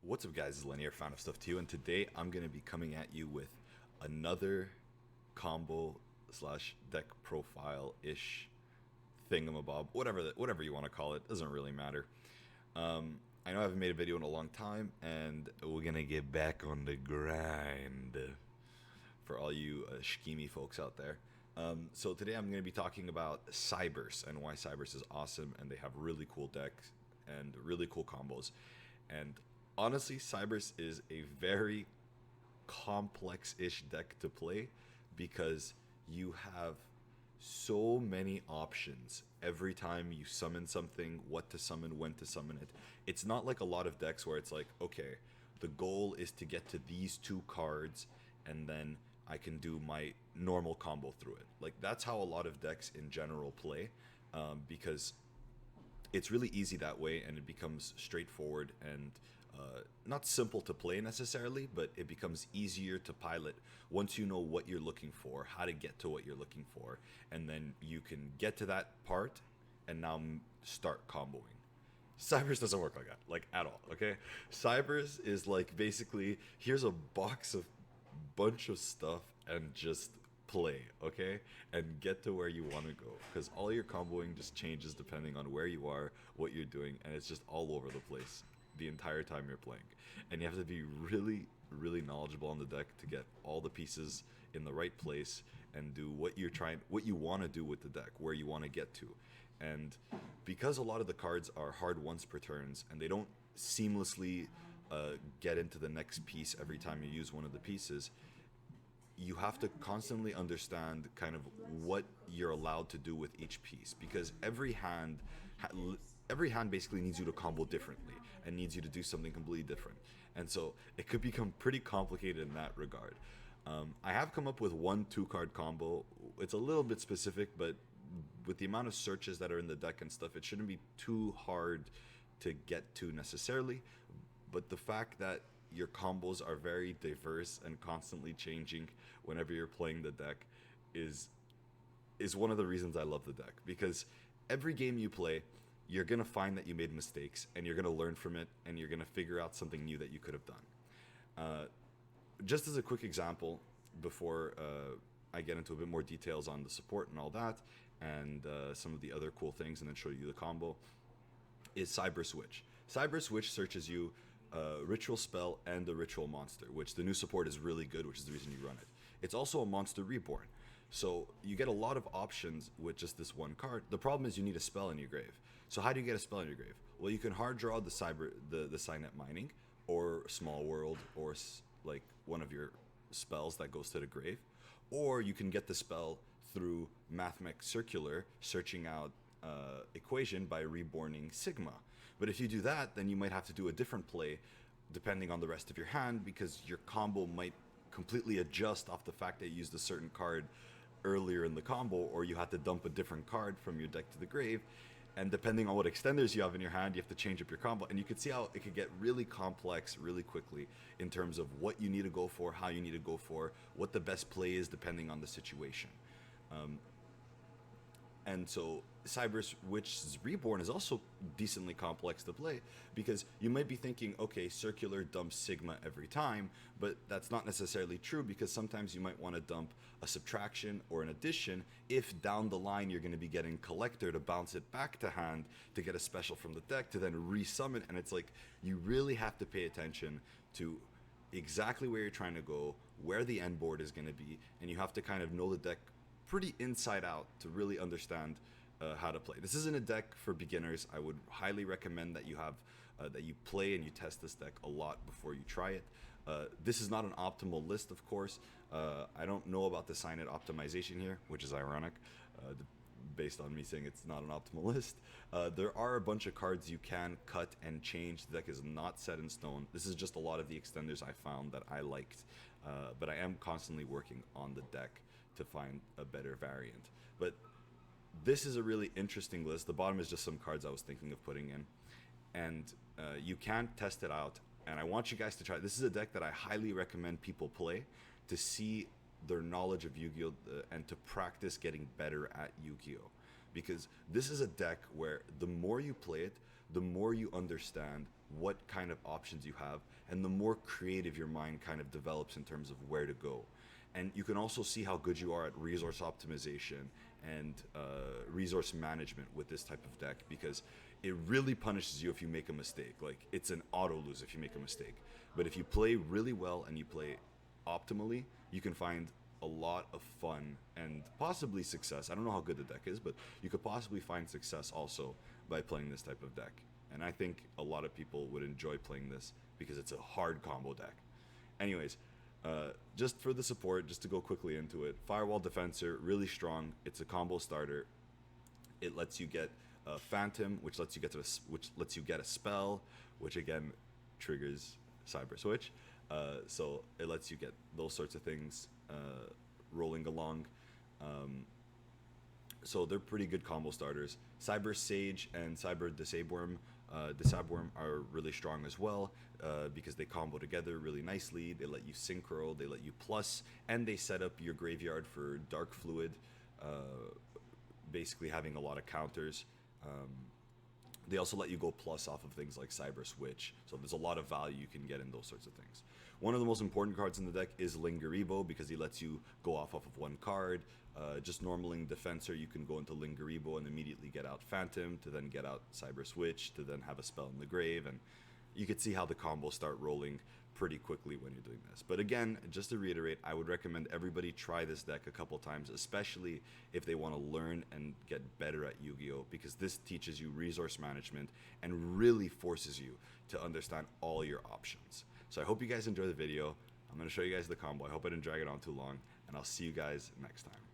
What's up, guys? It's Linear, fan of Stuff 2, and today I'm going to be coming at you with another combo slash deck profile ish thingamabob, whatever you want to call it, doesn't really matter. I know I haven't made a video in a long time, and we're going to get back on the grind for all you schemy folks out there. So today I'm going to be talking about Cyberse and why Cyberse is awesome, and they have really cool decks and really cool combos. And honestly, Cyberse is a very complex-ish deck to play because you have so many options every time you summon something, what to summon, when to summon it. It's not like a lot of decks where it's like, okay, the goal is to get to these two cards and then I can do my normal combo through it. Like, that's how a lot of decks in general play, because it's really easy that way, and it becomes straightforward and not simple to play necessarily, but it becomes easier to pilot once you know what you're looking for, how to get to what you're looking for, and then you can get to that part and now start comboing. Cyberse doesn't work like that, like at all, okay? Cyberse is like basically, here's a box of bunch of stuff and just play, okay? And get to where you want to go, because all your comboing just changes depending on where you are, what you're doing, and it's just all over the place the entire time you're playing. And you have to be really, really knowledgeable on the deck to get all the pieces in the right place and do what you want to do with the deck, where you want to get to. And because a lot of the cards are hard once per turns and they don't seamlessly get into the next piece every time you use one of the pieces, you have to constantly understand kind of what you're allowed to do with each piece, because every hand basically needs you to combo differently and needs you to do something completely different, and so it could become pretty complicated in that regard. I have come up with one 2-card combo. It's a little bit specific, but with the amount of searches that are in the deck and stuff, it shouldn't be too hard to get to necessarily. But the fact that your combos are very diverse and constantly changing whenever you're playing the deck is one of the reasons I love the deck, because every game you play, you're going to find that you made mistakes and you're going to learn from it and you're going to figure out something new that you could have done. Just as a quick example, before I get into a bit more details on the support and all that, and some of the other cool things, and then show you the combo, is Cyberse Witch. Cyberse Witch searches you ritual spell and the ritual monster, which the new support is really good, which is the reason you run it. It's also a monster reborn, so you get a lot of options with just this one card. The problem is you need a spell in your grave. So how do you get a spell in your grave? Well, you can hard draw the Signet Mining, or Small World, or like one of your spells that goes to the grave, or you can get the spell through Mathmech Circular, searching out equation by reborning Sigma. But if you do that, then you might have to do a different play depending on the rest of your hand, because your combo might completely adjust off the fact that you used a certain card earlier in the combo, or you had to dump a different card from your deck to the grave. And depending on what extenders you have in your hand, you have to change up your combo. And you can see how it could get really complex really quickly in terms of what you need to go for, how you need to go for, what the best play is depending on the situation. And so Cyberse Witch's Reborn is also decently complex to play, because you might be thinking, okay, Circular dumps Sigma every time, but that's not necessarily true, because sometimes you might want to dump a subtraction or an addition if down the line you're going to be getting Collector to bounce it back to hand to get a special from the deck to then resummon. And it's like, you really have to pay attention to exactly where you're trying to go, where the end board is going to be, and you have to kind of know the deck pretty inside out to really understand how to play. This isn't a deck for beginners. I would highly recommend that you have that you play and you test this deck a lot before you try it. This is not an optimal list, of course. I don't know about the Signet optimization here, which is ironic, based on me saying it's not an optimal list. There are a bunch of cards you can cut and change. The deck is not set in stone. This is just a lot of the extenders I found that I liked, but I am constantly working on the deck to find a better variant. But this is a really interesting list. The bottom is just some cards I was thinking of putting in, and you can test it out, and I want you guys to try it. This is a deck that I highly recommend people play to see their knowledge of Yu-Gi-Oh! And to practice getting better at Yu-Gi-Oh! Because this is a deck where the more you play it, the more you understand what kind of options you have, and the more creative your mind kind of develops in terms of where to go. And you can also see how good you are at resource optimization and resource management with this type of deck, because it really punishes you if you make a mistake. Like, it's an auto lose if you make a mistake. But if you play really well and you play optimally, you can find a lot of fun and possibly success. I don't know how good the deck is, but you could possibly find success also by playing this type of deck. And I think a lot of people would enjoy playing this because it's a hard combo deck. Anyways, just for the support, just to go quickly into it, Firewall Defensor, really strong. It's a combo starter. It lets you get Phantom, which lets you get a spell, which again triggers Cyber Switch. So it lets you get those sorts of things rolling along. So they're pretty good combo starters. Cyber Sage and Cyber Disabworm are really strong as well, because they combo together really nicely. They let you synchro, they let you plus, and they set up your graveyard for Dark Fluid, basically having a lot of counters. They also let you go plus off of things like Cyber Switch, so there's a lot of value you can get in those sorts of things. One of the most important cards in the deck is Lingeribo, because he lets you go off of one card. Just normaling Defensor, you can go into Lingeribo and immediately get out Phantom, to then get out Cyber Switch, to then have a spell in the grave, and you could see how the combos start rolling pretty quickly when you're doing this. But again, just to reiterate, I would recommend everybody try this deck a couple times, especially if they want to learn and get better at Yu-Gi-Oh, because this teaches you resource management and really forces you to understand all your options. So I hope you guys enjoy the video. I'm going to show you guys the combo. I hope I didn't drag it on too long, and I'll see you guys next time.